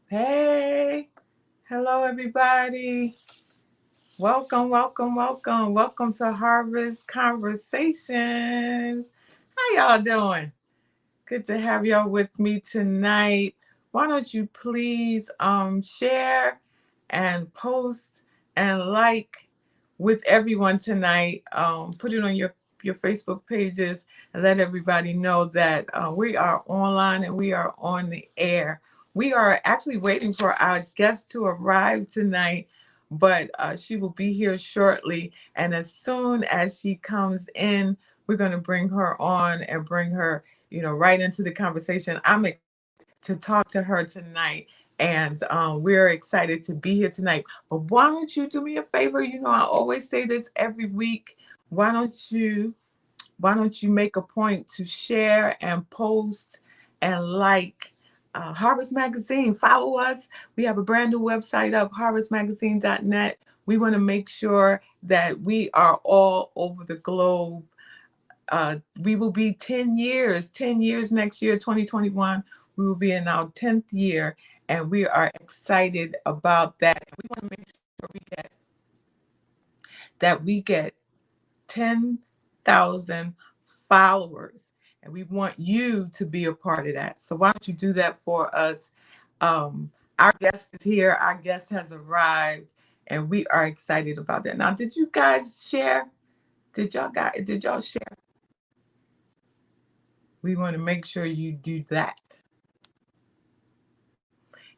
Hey, hello everybody. Welcome to Harvest Conversations. How y'all doing? Good to have y'all with me tonight. Why don't you please share and post and like with everyone tonight. Put it on your Facebook pages and let everybody know that we are online and we are on the air. We are actually waiting for our guest to arrive tonight, but she will be here shortly. And as soon as she comes in, we're going to bring her on and bring her right into the conversation. I'm excited to talk to her tonight, and we're excited to be here tonight. But why don't you do me a favor? I always say this every week. Why don't you make a point to share and post and like Harvest Magazine? Follow us. We have a brand new website up, harvestmagazine.net. We want to make sure that we are all over the globe. We will be 10 years next year, 2021. We will be in our 10th year, and we are excited about that. We want to make sure we get 10,000 followers, and we want you to be a part of that. So why don't you do that for us? Our guest is here. Our guest has arrived, and we are excited about that. Now, did you guys share? Did y'all share? We want to make sure you do that.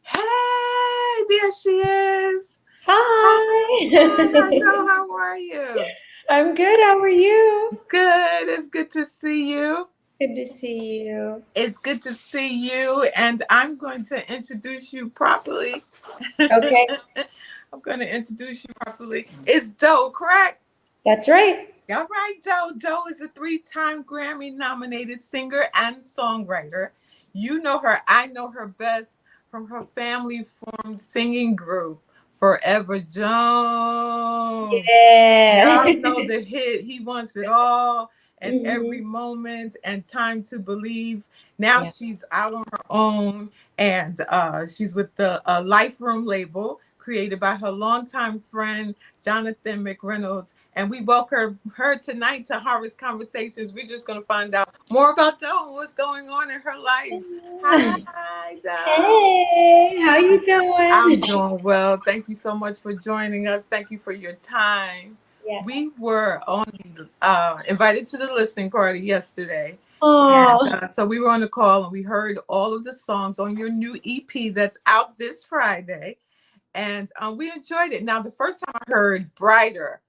Hey, there she is. Hi. Hello, how are you? I'm good. How are you? Good. It's good to see you. Good to see you. It's good to see you. And I'm going to introduce you properly. Okay. I'm going to introduce you properly. It's Doe, correct? That's right. All right, Doe. Doe is a 3-time Grammy nominated singer and songwriter. You know her. I know her best from her family formed singing group, Forever Jones. Yeah. Y'all know the hit, He Wants It All, and Every Mhm. Moment, and Time to Believe. Now Yeah. she's out on her own, and she's with the Life Room label created by her longtime friend, Jonathan McReynolds. And we welcome her tonight to Harvest Conversations. We're just going to find out more about Doe and what's going on in her life. Hi, Doe. Hey, how you I'm doing? doing well. Thank you so much for joining us. Thank you for your time. Yeah. We were invited to the listening party yesterday. And Oh, so we were on the call and we heard all of the songs on your new EP that's out this Friday. And we enjoyed it. Now, the first time I heard Brighter,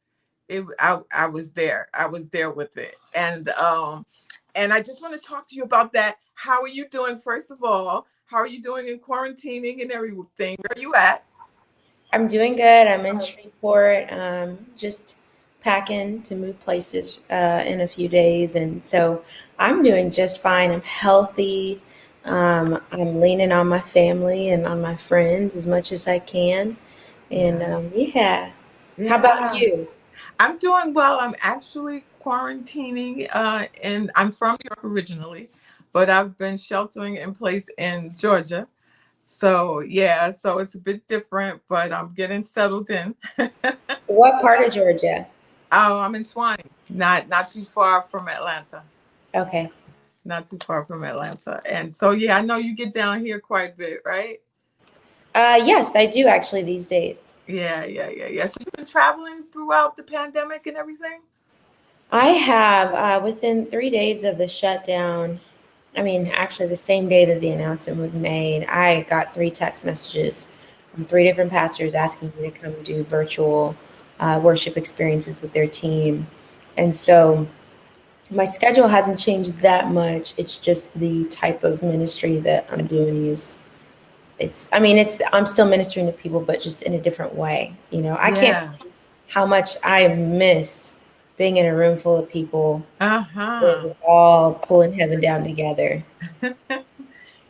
I was there. I was there with it. And I just want to talk to you about that. How are you doing, first of all? How are you doing in quarantining and everything? Where are you at? I'm doing good. I'm in Shreveport. Just packing to move places in a few days, and so I'm doing just fine. I'm healthy. I'm leaning on my family and on my friends as much as I can, And Yeah. yeah. How about Yeah. you? I'm doing well. I'm actually quarantining, and I'm from New York originally, but I've been sheltering in place in Georgia. So yeah, so it's a bit different, but I'm getting settled in. What part of Georgia? Oh, I'm in Swanee, not too far from Atlanta. Okay. Not too far from Atlanta. And so yeah, I know you get down here quite a bit, right? Yes, I do actually these days. Yeah, yeah, yeah, yeah. So you've been traveling throughout the pandemic and everything? I have, within 3 days of the shutdown, I mean, actually, the same day that the announcement was made, I got three text messages from three different pastors asking me to come do virtual worship experiences with their team. And so my schedule hasn't changed that much. It's just the type of ministry that I'm doing is I mean, I'm still ministering to people, but just in a different way. I can't Yeah. how much I miss being in a room full of people where Uh-huh. we're all pulling heaven down together.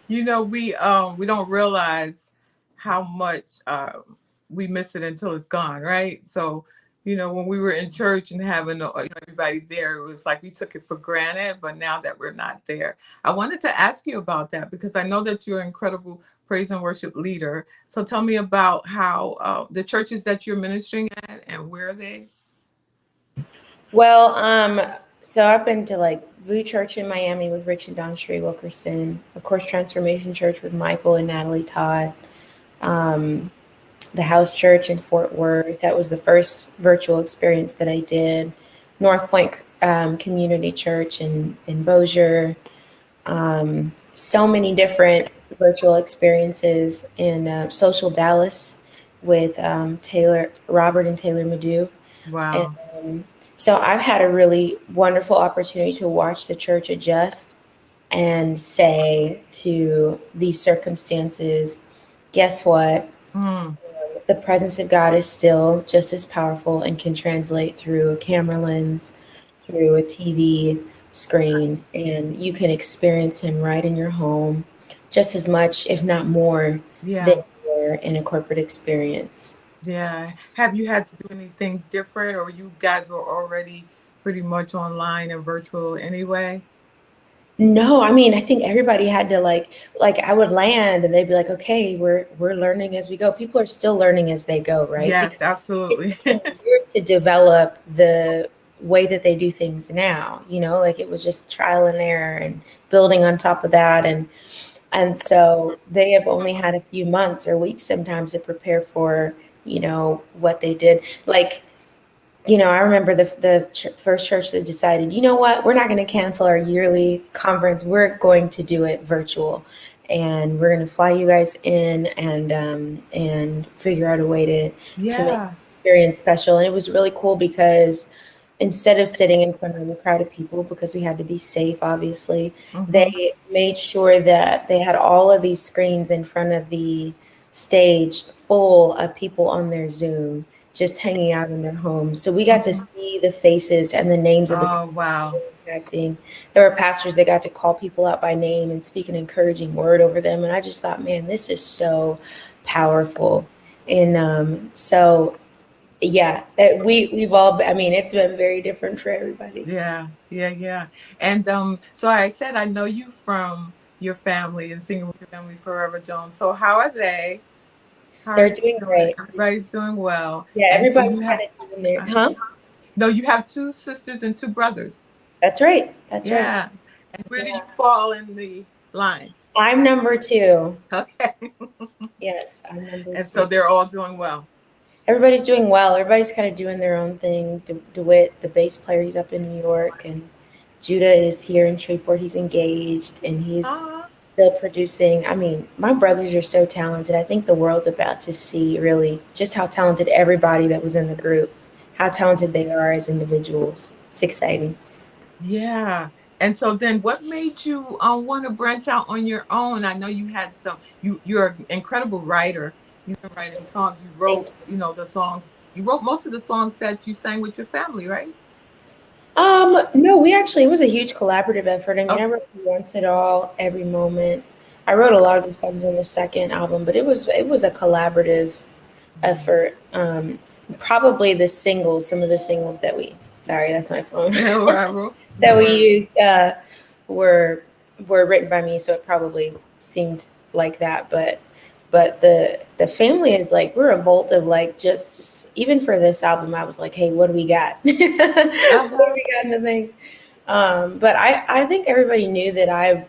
We don't realize how much we miss it until it's gone, right? So, when we were in church and having everybody there, it was like we took it for granted. But now that we're not there, I wanted to ask you about that because I know that you're an incredible praise and worship leader. So tell me about how the churches that you're ministering at and where are they? Well, so I've been to like Blue Church in Miami with Rich and Don Sheree Wilkerson, of course, Transformation Church with Michael and Natalie Todd, um, the House Church in Fort Worth. That was the first virtual experience that I did. North Point Community Church in Bossier. So many different virtual experiences in Social Dallas with Robert and Taylor Madu. And Wow. so I've had a really wonderful opportunity to watch the church adjust and say to these circumstances, guess what? Mm, The presence of God is still just as powerful and can translate through a camera lens, through a TV screen, and you can experience Him right in your home just as much, if not more, than yeah. you were in a corporate experience. Yeah. Have you had to do anything different or you guys were already pretty much online and virtual anyway? No, I mean, I think everybody had to like I would land and they'd be like, "Okay, we're learning as we go." People are still learning as they go, right? Because Yes, it absolutely. took them years to develop the way that they do things now, like it was just trial and error and building on top of that and so they have only had a few months or weeks sometimes to prepare for, what they did. Like I remember the first church that decided, you know what, we're not going to cancel our yearly conference. We're going to do it virtual, and we're going to fly you guys in and figure out a way to make Yeah. the experience special. And it was really cool because instead of sitting in front of a crowd of people, because we had to be safe, obviously, Hmm. they made sure that they had all of these screens in front of the stage full of people on their Zoom just hanging out in their homes. So we got to Hmm. see the faces and the names of the Oh, people wow. impacting. There were pastors that got to call people out by name and speak an encouraging word over them. And I just thought, man, this is so powerful. And so yeah, that we've all. I mean, it's been very different for everybody. Yeah, yeah, yeah. And so I said I know you from your family and singing with your family Forever Jones. So how are they? How are They're they doing doing? great. Everybody's doing well. Yeah, And so you everybody's have kind of doing their, huh? no, you have two sisters and two brothers. That's right. That's right. Yeah. And where do you Yeah. fall in the line? I'm number two. Okay. Yes, I'm number And so two. they're all doing well. Everybody's doing well. Everybody's kind of doing their own thing. DeWitt, the bass player, he's up in New York, and Judah is here in Shreveport. He's engaged and he's Ah, still producing. I mean, my brothers are so talented. I think the world's about to see really just how talented everybody that was in the group, how talented they are as individuals. It's exciting. yeah. And so then what made you want to branch out on your own? I know you had you're an incredible writer. You've been writing songs. You Thank wrote, you. the songs. You wrote most of the songs that you sang with your family, right? No, it was a huge collaborative effort. I mean, I Okay. wrote Once It All, Every Moment. I wrote a lot of the songs on the second album, but it was a collaborative for probably the singles, some of the singles that sorry, that's my phone, Whatever. that we used were written by me, so it probably seemed like that. But the family is like, we're a vault of like, just even for this album, I was like, hey, what do we got? What do we got in the bank? But I think everybody knew that I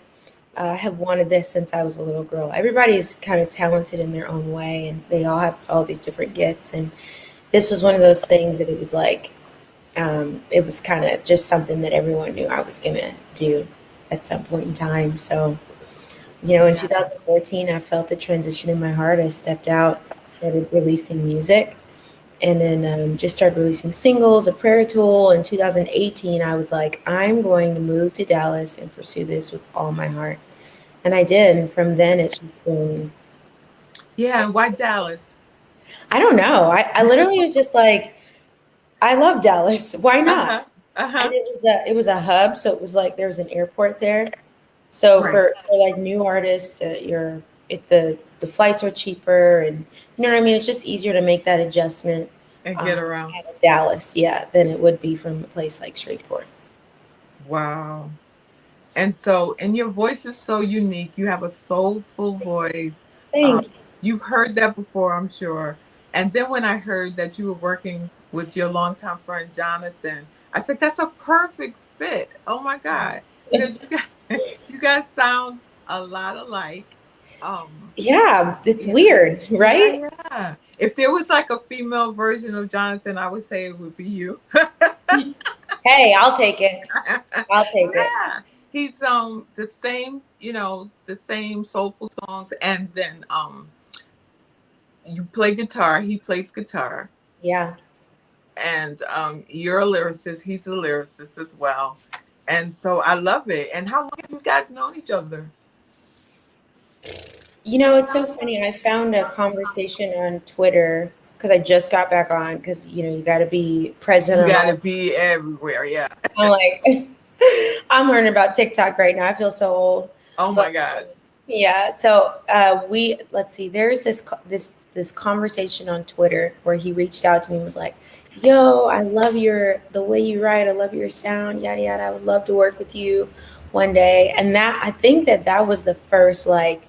have wanted this since I was a little girl. Everybody is kind of talented in their own way, and they all have all these different gifts. And this was one of those things that it was like, it was kind of just something that everyone knew I was going to do at some point in time. So, in 2014, I felt the transition in my heart. I stepped out, started releasing music, and then just started releasing singles, a prayer tool. In 2018, I was like, I'm going to move to Dallas and pursue this with all my heart. And I did. And from then, it's just been. Yeah, why Dallas? I don't know. I literally was just like, I love Dallas. Why not? And it was a hub, so it was like there was an airport there. So Right. for like new artists, if the flights are cheaper, and you know what I mean. It's just easier to make that adjustment And get around. out of Dallas, yeah, than it would be from a place like Shreveport. Wow. And so, and your voice is so unique. You have a soulful voice. Thank you. You've heard that before, I'm sure. And then when I heard that you were working with your longtime friend Jonathan, I said, that's a perfect fit. Oh my God. Because you guys sound a lot alike. Yeah, it's weird, right? Yeah. If there was like a female version of Jonathan, I would say it would be you. Hey, I'll take it. I'll take it. Yeah. He's the same, the same soulful songs, and then you play guitar, he plays guitar. Yeah. And you're a lyricist, he's a lyricist as well. And so I love it. And how long have you guys known each other? It's so funny. I found a conversation on Twitter because I just got back on, because you got to be present. You got to be everywhere. Yeah. I'm like, I'm learning about TikTok right now. I feel so old. Oh my gosh. Yeah. So let's see. There's this conversation on Twitter where he reached out to me and was like, "Yo, I love the way you write. I love your sound. Yada yada. I would love to work with you one day." And I think that was the first like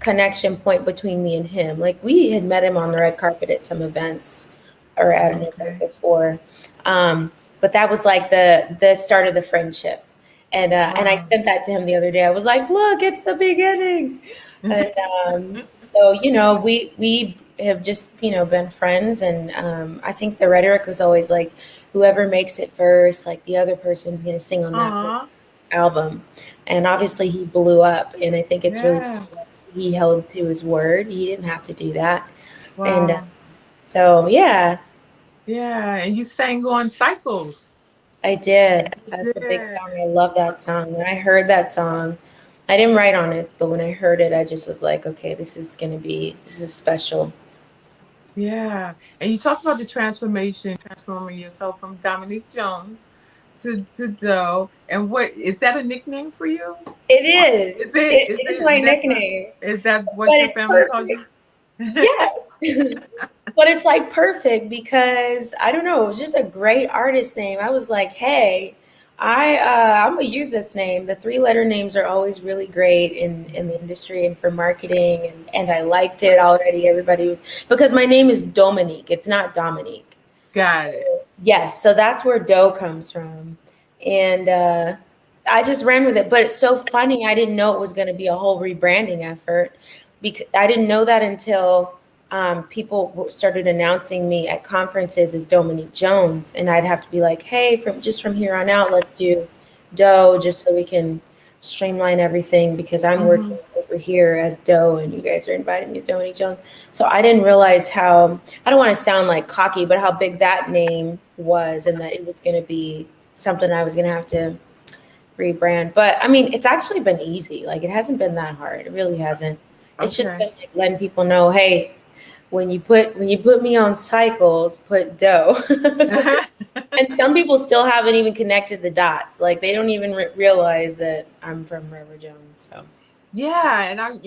connection point between me and him. Like, we had met him on the red carpet at some events or at an event before. But that was like the start of the friendship. And I sent that to him the other day. I was like, look, it's the beginning. And so, we have just, been friends. And I think the rhetoric was always like, whoever makes it first, like the other person's going to sing on that album. And obviously he blew up. And I think it's really cool. He held to his word. He didn't have to do that. Wow. And so, yeah. Yeah. And you sang on Cycles. I did. That's a big song. I love that song. When I heard that song, I didn't write on it, but when I heard it, I just was like, okay, this is special. Yeah. And you talked about the transforming yourself from Dominique Jones to Doe. And what is that a nickname for you? It is. It is my nickname. Is that what your family calls you? Yes. But it's like perfect because I don't know, it was just a great artist name. I was like, hey, I'm gonna use this name. The 3-letter names are always really great in the industry and for marketing, and I liked it already. Everybody was, because my name is Dominique. It's not Dominique. Got it. Yes, so that's where Doe comes from. And I just ran with it. But it's so funny, I didn't know it was gonna be a whole rebranding effort, because I didn't know that until people started announcing me at conferences as Dominique Jones, and I'd have to be like, hey, from here on out, let's do Doe, just so we can streamline everything, because I'm working over here as Doe and you guys are inviting me as Dominique Jones. So I didn't realize how, I don't want to sound like cocky, but how big that name was, and that it was going to be something I was going to have to rebrand. But I mean, it's actually been easy. Like, it hasn't been that hard. It really hasn't. It's just been like letting people know, hey, when you put me on Cycles, put Doe. And some people still haven't even connected the dots. Like, they don't even realize that I'm from Rever Jones. So Yeah, and I'm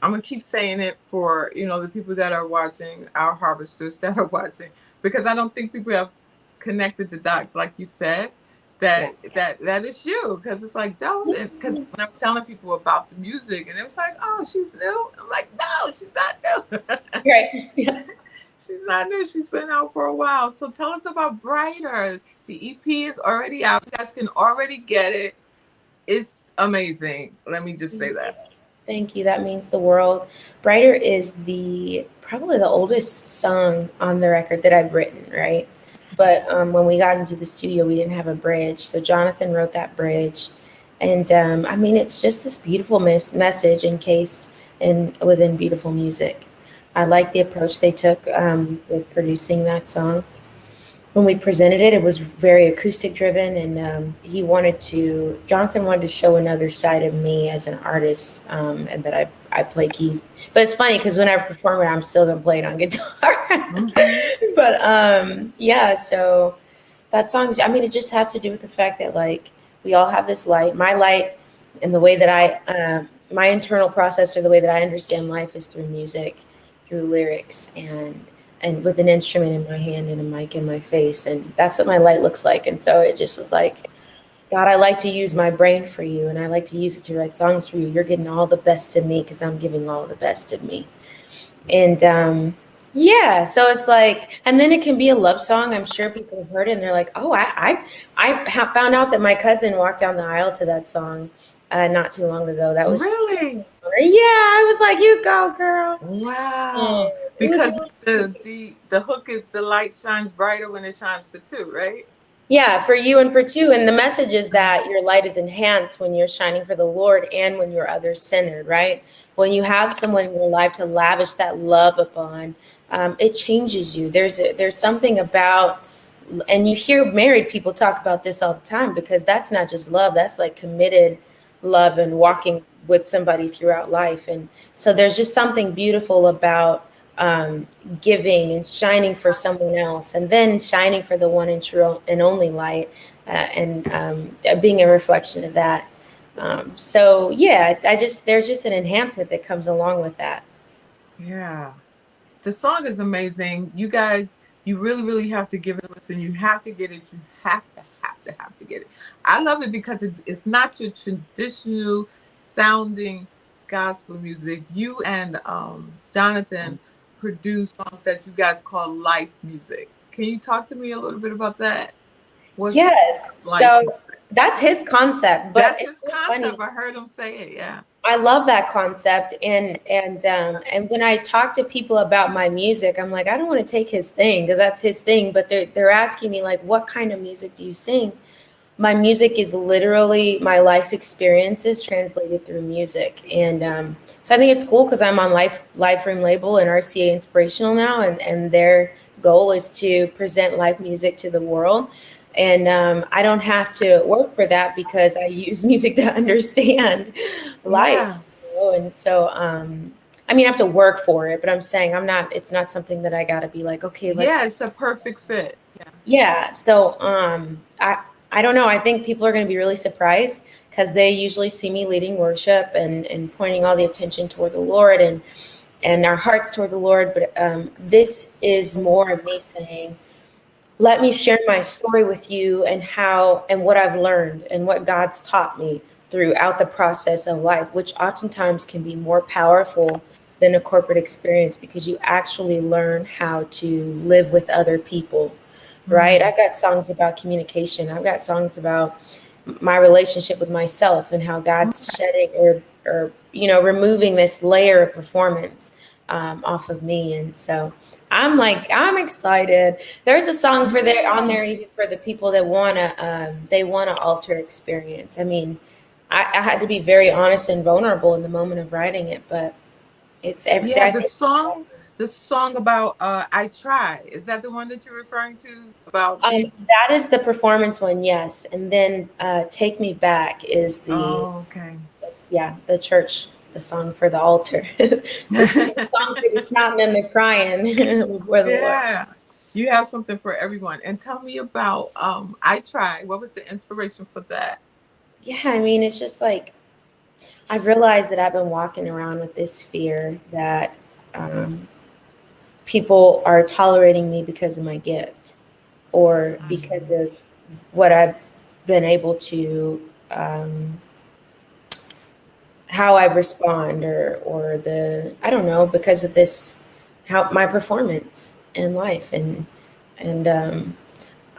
gonna keep saying it for the people that are watching, our harvesters that are watching, because I don't think people have connected the dots like you said. Yeah. That is you, because it's like Joe. Because when I was telling people about the music, and it was like, oh, she's new. I'm like, no, she's not new. Right. Yeah. She's not new. She's been out for a while. So tell us about Brighter. The EP is already out. You guys can already get it. It's amazing. Let me just say that. Thank you. That means the world. Brighter is the probably the oldest song on the record that I've written, right? But when we got into the studio, we didn't have a bridge, so Jonathan wrote that bridge, and I mean, it's just this beautiful message encased in within beautiful music. I like the approach they took with producing that song. When we presented it, it was very acoustic driven, and Jonathan wanted to show another side of me as an artist, and that I play keys. But it's funny because when I perform it, I'm still gonna play it on guitar. Mhm. But yeah, so that song, I mean, it just has to do with the fact that like we all have this light. My light, and the way that my internal process, or the way that I understand life, is through music, through lyrics, and with an instrument in my hand and a mic in my face, and that's what my light looks like. And so it just was like, God, I like to use my brain for you, and I like to use it to write songs for you. You're getting all the best of me because I'm giving all the best of me. And yeah, so it's like, and then it can be a love song. I'm sure people have heard it and they're like, oh, I have found out that my cousin walked down the aisle to that song not too long ago. That was, Really? yeah, I was like, you go, girl. And Wow. it was, Because the hook is the light shines brighter when it shines for two, right? yeah, for you and for two. And the message is that your light is enhanced when you're shining for the Lord and when you're other centered, right? When you have someone in your life to lavish that love upon, it changes you. There's something about, and you hear married people talk about this all the time, because that's not just love, that's like committed love and walking with somebody throughout life. And so there's just something beautiful about um, giving and shining for someone else, and then shining for the one and true and only light, and being a reflection of that. So yeah, I just there's just an enhancement that comes along with that. Yeah. The song is amazing. You guys, you really, really have to give it a listen. You have to get it. You have to get it. I love it because it's not your traditional sounding gospel music. You and Jonathan produce songs that you guys call life music. Can you talk to me a little bit about that? What's Yes, life so music? that's his concept, but That's it's his so funny. concept. I heard him say it. Yeah. I love that concept, and when I talk to people about my music, I'm like, I don't want to take his thing because that's his thing, but they're asking me like, what kind of music do you sing? My music is literally my life experiences translated through music, and so I think it's cool because I'm on Life Room label and RCA Inspirational now, and their goal is to present live music to the world. And I don't have to work for that because I use music to understand life. Yeah. And so I mean, I have to work for it, but I'm saying I'm not. It's not something that I got to be like, okay, let's. Yeah. It's a perfect fit. Yeah. Yeah. So I don't know. I think people are going to be really surprised because they usually see me leading worship and pointing all the attention toward the Lord and our hearts toward the Lord. But this is more of me saying, let me share my story with you and how and what I've learned and what God's taught me throughout the process of life, which oftentimes can be more powerful than a corporate experience because you actually learn how to live with other people, right? Mm. I've got songs about communication. I've got songs about my relationship with myself and how God's shedding or removing this layer of performance off of me. And so I'm like, I'm excited. There's a song for there on there even for the people that wanna alter experience. I mean, I had to be very honest and vulnerable in the moment of writing it, but it's every Yeah, I the think song, the song about "I Try." Is that the one that you're referring to? About Jesus? that is the performance one, yes. And then Take Me Back is the Oh, okay. yeah, the church, the song for the altar. The song for the snotting and the crying before the Lord. Yeah, you have something for everyone. And tell me about "I Try." What was the inspiration for that? Yeah, I mean, it's just like I've realized that I've been walking around with this fear that um, people are tolerating me because of my gift or because Mhm. of what I've been able to, how I respond, or the, I don't know, because of this, how my performance in life. And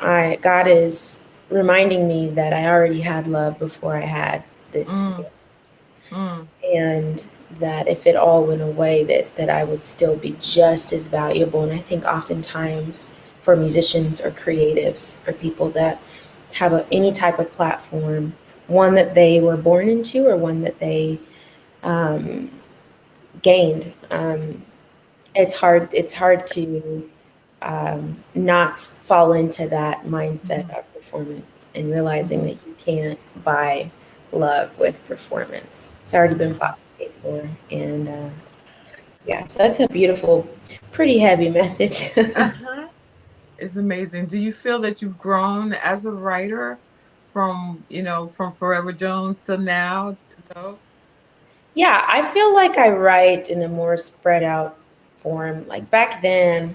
I God is reminding me that I already had love before I had this Mm, gift, mm, and that if it all went away, that I would still be just as valuable. And I think oftentimes for musicians or creatives or people that have any type of platform, one that they were born into or one that they um, gained, it's hard to not fall into that mindset mhm. of performance and realizing that Mhm. you can't buy love with performance. It's already been Mhm. paid for. And yeah, so that's a beautiful, pretty heavy message. Uh-huh. It's amazing. Do you feel that you've grown as a writer from, from Forever Jones to now to Dope? Yeah, I feel like I write in a more spread out form. Like back then,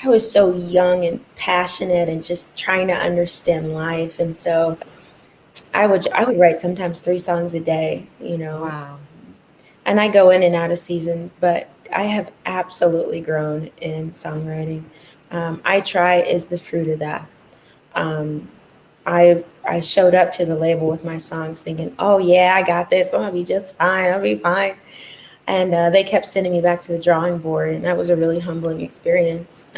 I was so young and passionate and just trying to understand life. And so I would write sometimes 3 songs a day, Wow. and I go in and out of seasons, but I have absolutely grown in songwriting. I Try is the fruit of that. Um, I showed up to the label with my songs thinking, oh yeah, I got this. I'm gonna be just fine. I'll be fine. And they kept sending me back to the drawing board, and that was a really humbling experience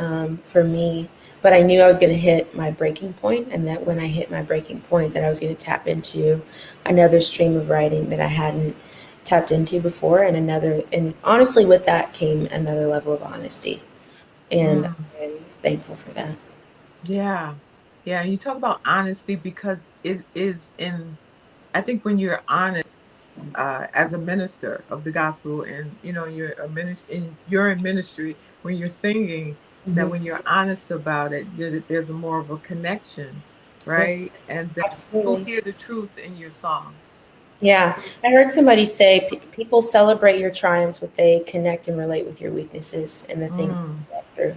for me. But I knew I was going to hit my breaking point, and that when I hit my breaking point, that I was going to tap into another stream of writing that I hadn't tapped into before, and honestly, with that came another level of honesty, and Mm. I'm thankful for that. Yeah. Yeah. You talk about honesty because it is I think when you're honest as a minister of the gospel and, you're a you're in ministry, when you're singing, that Hmm. when you're honest about it, there's a more of a connection, Yes, right? And that people absolutely. hear the truth in your song. Yeah, I heard somebody say people celebrate your triumphs, but they connect and relate with your weaknesses and the things Mm, you go through.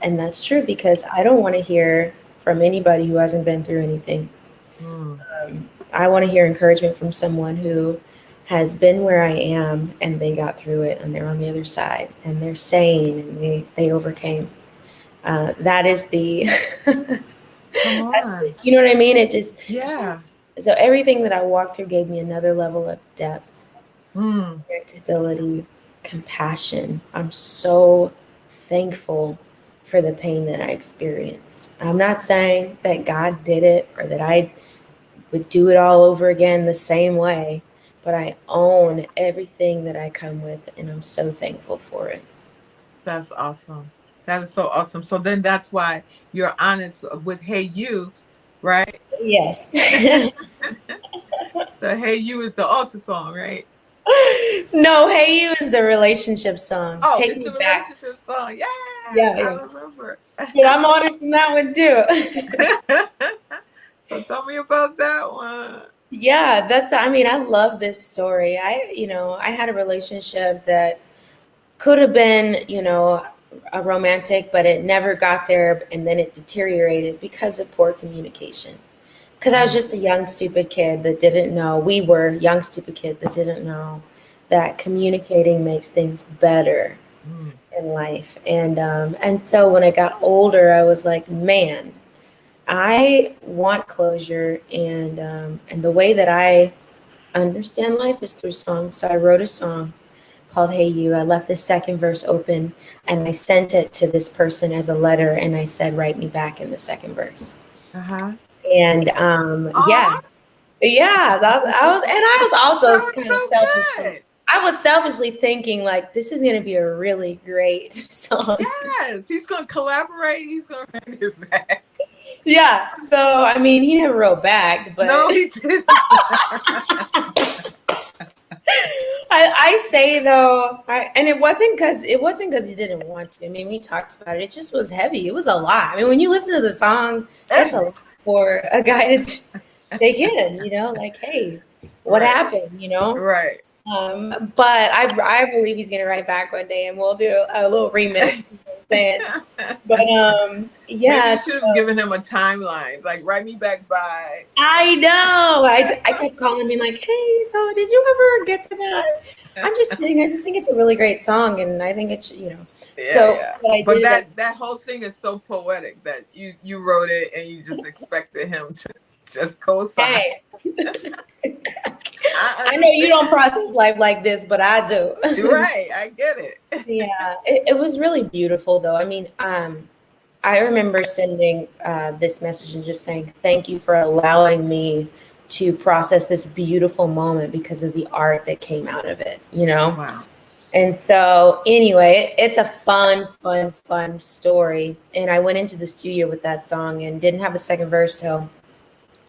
And that's true because I don't want to hear from anybody who hasn't been through anything. mm, I want to hear encouragement from someone who has been where I am and they got through it and they're on the other side and they're sane and they overcame. That is the, come on. you know what I mean? It just, Yeah. so everything that I walked through gave me another level of depth, Mm, predictability, compassion. I'm so thankful for the pain that I experienced. I'm not saying that God did it or that I would do it all over again the same way, but I own everything that I come with, and I'm so thankful for it. that's awesome. That is so awesome. So then that's why you're honest with Hey You, right? Yes. The Hey You is the altar song, right? No, Hey You is the relationship song. Oh, Take it's me the back. relationship song. Yes, Yeah, I yeah. remember. But I'm honest in that one too. So tell me about that one. Yeah, I mean, I love this story. I had a relationship that could have been, a romantic, but it never got there and then it deteriorated because of poor communication. Because I was Mm, just a young, stupid kid that didn't know, we were young, stupid kids that didn't know that communicating makes things better mm, in life. And so when I got older, I was like, man, I want closure, and the way that I understand life is through song. So I wrote a song called Hey You. I left the second verse open and I sent it to this person as a letter and I said, write me back in the second verse. uh-huh. And yeah, Oh, yeah, I was that also was kind of so selfishly. good. I was selfishly thinking like this is gonna be a really great song. Yes, he's gonna collaborate. He's gonna bring it back. Yeah. So I mean he never wrote back, but No, he didn't. I say though, and it wasn't because he didn't want to. I mean, we talked about it. It just was heavy. It was a lot. I mean, when you listen to the song, it's a lot for a guy to take in. Like, hey, what Right. happened, you know? Right. But I believe he's gonna write back one day, and we'll do a little remix. You know what I'm saying? But Maybe yeah. you should have given him a timeline, like write me back by. I know. I kept calling him like, hey, so did you ever get to that? I'm just kidding. I just think it's a really great song, and I think it's, you know. Yeah, So yeah. what I But did is that whole thing is so poetic that you wrote it and you just expected him to just co-sign. hey, I I know you don't understand. process life like this, but I do. Right, I get it. Yeah, it was really beautiful, though. I mean, I remember sending this message and just saying, thank you for allowing me to process this beautiful moment because of the art that came out of it, you know? Wow. And so, anyway, it's a fun story. And I went into the studio with that song and didn't have a second verse. So,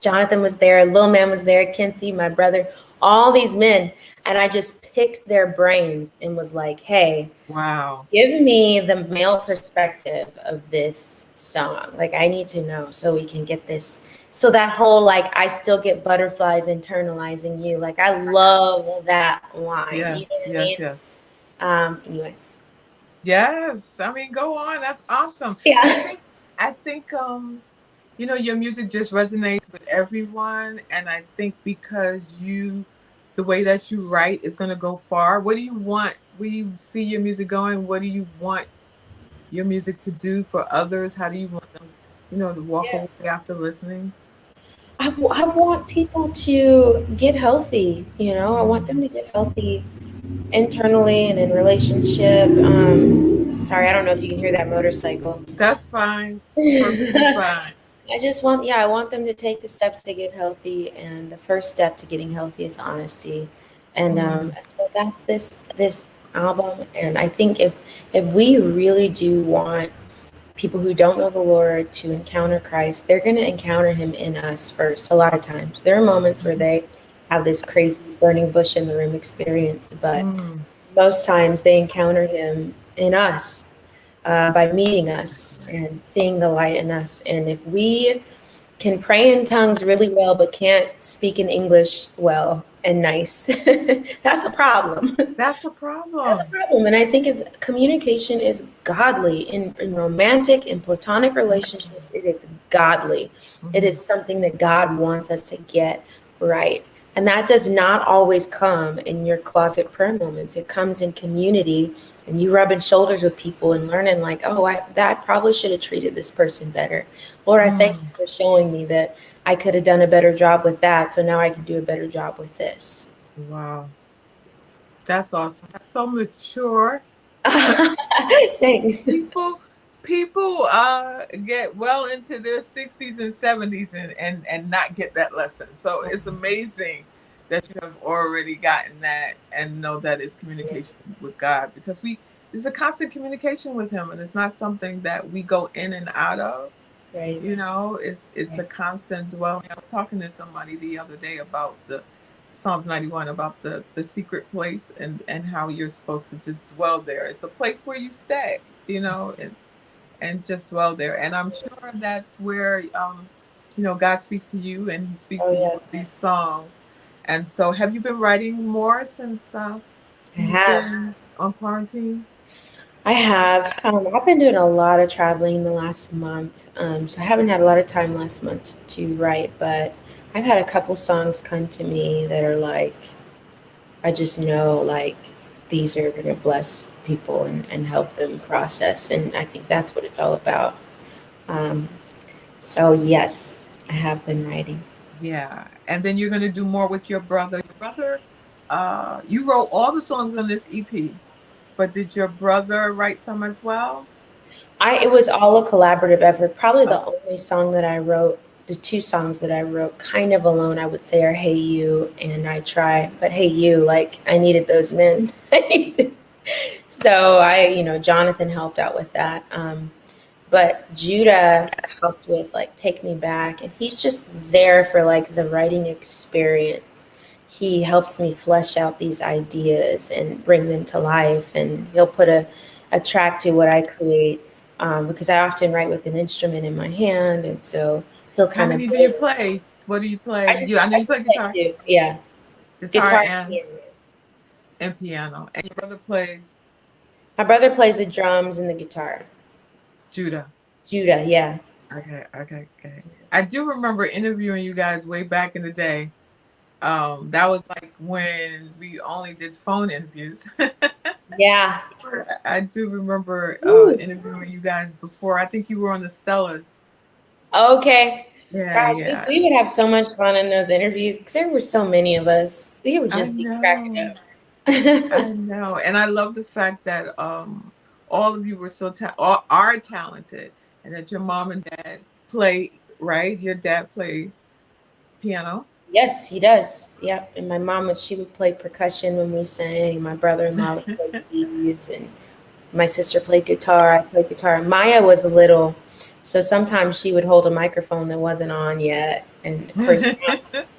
Jonathan was there, Lil Man was there, Kinsey, my brother, all these men. And I just picked their brain and was like, hey, Wow. give me the male perspective of this song. Like, I need to know so we can get this. So that whole, like, I still get butterflies internalizing you. Like, I love that line. Yes, You know what I yes, mean? yes. Anyway. Yes. I mean, go on. That's awesome. Yeah. I think you know, your music just resonates with everyone, and I think because the way that you write is going to go far. What do you want? Where you see your music going? What do you want your music to do for others? How do you want them, you know, to walk Yeah. away after listening? I want people to get healthy, you know, I want them to get healthy internally and in relationship. Sorry, I don't know if you can hear that motorcycle. That's fine. Perfectly fine. I want them to take the steps to get healthy, and the first step to getting healthy is honesty. And Mm. so that's this album. And I think if we really do want people who don't know the Lord to encounter Christ, they're going to encounter Him in us first. A lot of times, there are moments where they have this crazy burning bush in the room experience, but Mm. most times they encounter Him in us by meeting us and seeing the light in us. And if we can pray in tongues really well, but can't speak in English well and nice, that's a problem. That's a That's a problem. problem. And I think is communication is godly in romantic and platonic relationships. It is godly. It Mhm. is something that God wants us to get right. And that does not always come in your closet prayer moments. It comes in community and you rubbing shoulders with people and learning like, oh, that probably should have treated this person better. Lord, I thank you Mm. for showing me that I could have done a better job with that. So now I can do a better job with this. Wow. That's awesome. That's so mature. Thanks. people people get well into their 60s and 70s and not get that lesson, so it's amazing that you have already gotten that and know that it's communication with God, because we there's a constant communication with him, and it's not something that we go in and out of. Right. You know, it's a constant dwelling. I was talking to somebody the other day about the Psalms 91, about the secret place, and how you're supposed to just dwell there. It's a place where you stay, you know, and just dwell there. And I'm sure that's where you know, God speaks to you, and he speaks Oh to you yeah, with these songs. And so have you been writing more since I you've have. been on quarantine? I have. I've been doing a lot of traveling the last month, so I haven't had a lot of time last month to write. But I've had a couple songs come to me that are like, I just know like these are going to bless people and help them process, and I think that's what it's all about. Um, so yes, I have been writing. Yeah, and then you're gonna do more with your brother. Your brother, you wrote all the songs on this EP, but did your brother write some as well? It was all a collaborative effort. Probably Oh, the only song that I wrote, the two songs that I wrote kind of alone, I would say are Hey You and I Try. But Hey You, like I needed those men. So Jonathan helped out with that. But Judah helped with like Take Me Back, and he's just there for like the writing experience. He helps me flesh out these ideas and bring them to life, and he'll put a track to what I create, because I often write with an instrument in my hand, and so he'll how kind of many do you play? What do you play? I just You, I know I you just play like guitar. to, yeah. Guitar Guitar, and piano. piano. And your brother plays My brother plays the drums and the guitar. Judah. Judah, yeah. Okay, okay, okay. I do remember interviewing you guys way back in the day. That was like when we only did phone interviews. Yeah. I do remember Woo. interviewing you guys before. I think you were on the Stellas. Okay. Yeah, Gosh, yeah. we would have so much fun in those interviews because there were so many of us. We would I just be cracking know. up. I know. And I love the fact that all of you were all are talented, and that your mom and dad play, right? Your dad plays piano. Yes, he does. Yep. And my mom she would play percussion when we sang. My brother-in-law would play keys, and my sister played guitar. I played guitar. Maya was a little, so sometimes she would hold a microphone that wasn't on yet. And of course,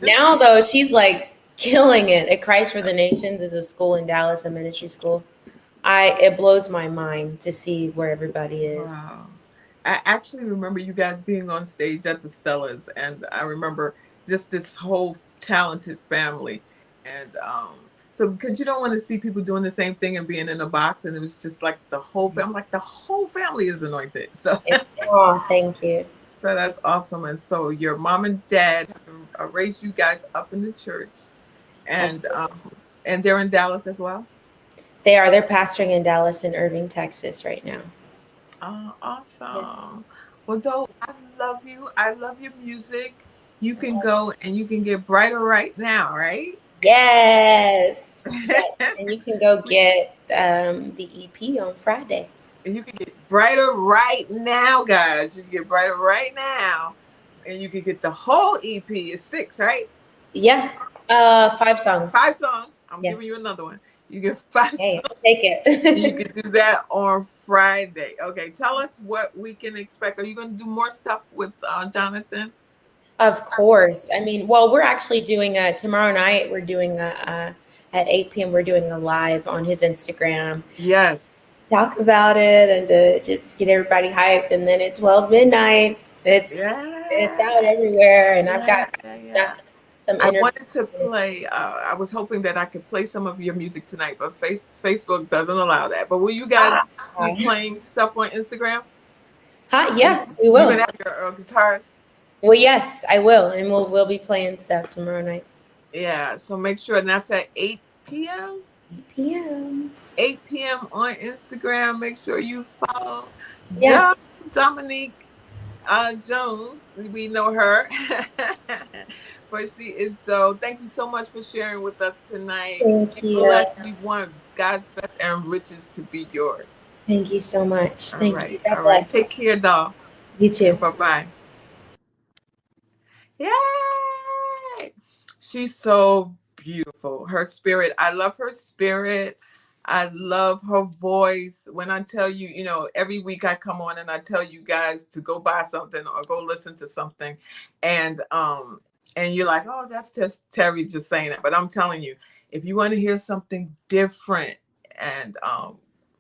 now though, she's like killing it at Christ for the Nations. Is a school in Dallas, a ministry school. It blows my mind to see where everybody is. Wow. I actually remember you guys being on stage at the Stellas, and I remember just this whole talented family. And so, because you don't want to see people doing the same thing and being in a box, and it was just like the whole family, like the whole family is anointed. So, Oh, thank you. so that's awesome. And so, your mom and dad have raised you guys up in the church, and Absolutely. and they're in Dallas as well. They are. They're pastoring in Dallas and Irving, Texas right now. Oh, Yeah. awesome. Well, Doe, I love you. I love your music. You can go and you can get brighter right now, right? Yes. Yes. And you can go get the EP on Friday. And you can get brighter right now, guys. You can get brighter right now. And you can get the whole EP. It's 6, right? Yeah. 5 songs. 5 songs. I'm Yeah. giving you another one. You get 5 Hey, songs. I'll take You it. can do that on Friday. Okay, tell us what we can expect. Are you going to do more stuff with Jonathan? Of course. I mean, well, we're actually doing tomorrow night. We're doing at 8 p.m. We're doing a live on his Instagram. Yes. Talk about it and just get everybody hyped. And then at 12 midnight, it's out Yeah. everywhere. And I've Yeah, got yeah, stuff, yeah. some I interviews. wanted to play. I was hoping that I could play some of your music tonight, but Facebook doesn't allow that. But will you guys be playing stuff on Instagram? Huh? Are you Yeah, we you will. gonna have your guitars? Well, yes, I will, and we'll be playing stuff tomorrow night. Yeah. So make sure, and that's at 8 p.m. 8 p.m. 8 p.m. on Instagram. Make sure you follow Yes. Dominique Jones. We know her, but she is dope. Thank you so much for sharing with us tonight. Thank Be you. blessed. We want God's best and riches to be yours. Thank you so much. All Thank you. right. God All right. bless. Take care, doll. You too. Bye bye. Yay! She's so beautiful. Her spirit. I love her spirit. I love her voice. When I tell you, every week I come on and I tell you guys to go buy something or go listen to something. And you're like, oh, that's just Terry just saying it. But I'm telling you, if you want to hear something different and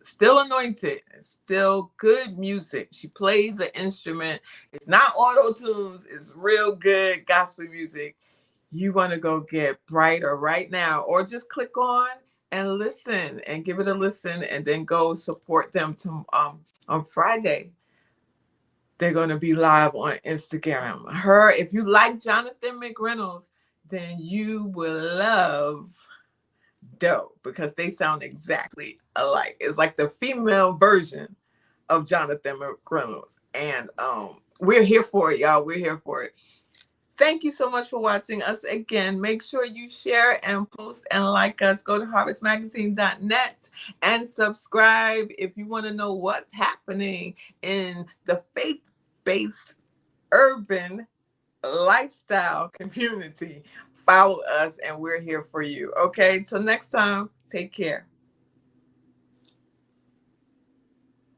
still anointed, still good music. She plays an instrument. It's not auto tunes. It's real good gospel music. You want to go get brighter right now, or just click on and listen and give it a listen, and then go support them on Friday. They're going to be live on Instagram. If you like Jonathan McReynolds, then you will love Doe, because they sound exactly alike. It's like the female version of Jonathan McReynolds. And we're here for it, y'all. We're here for it. Thank you so much for watching us again. Make sure you share and post and like us. Go to harvestmagazine.net and subscribe if you want to know what's happening in the faith-based urban lifestyle community. Follow us and we're here for you. Okay, till next time, take care.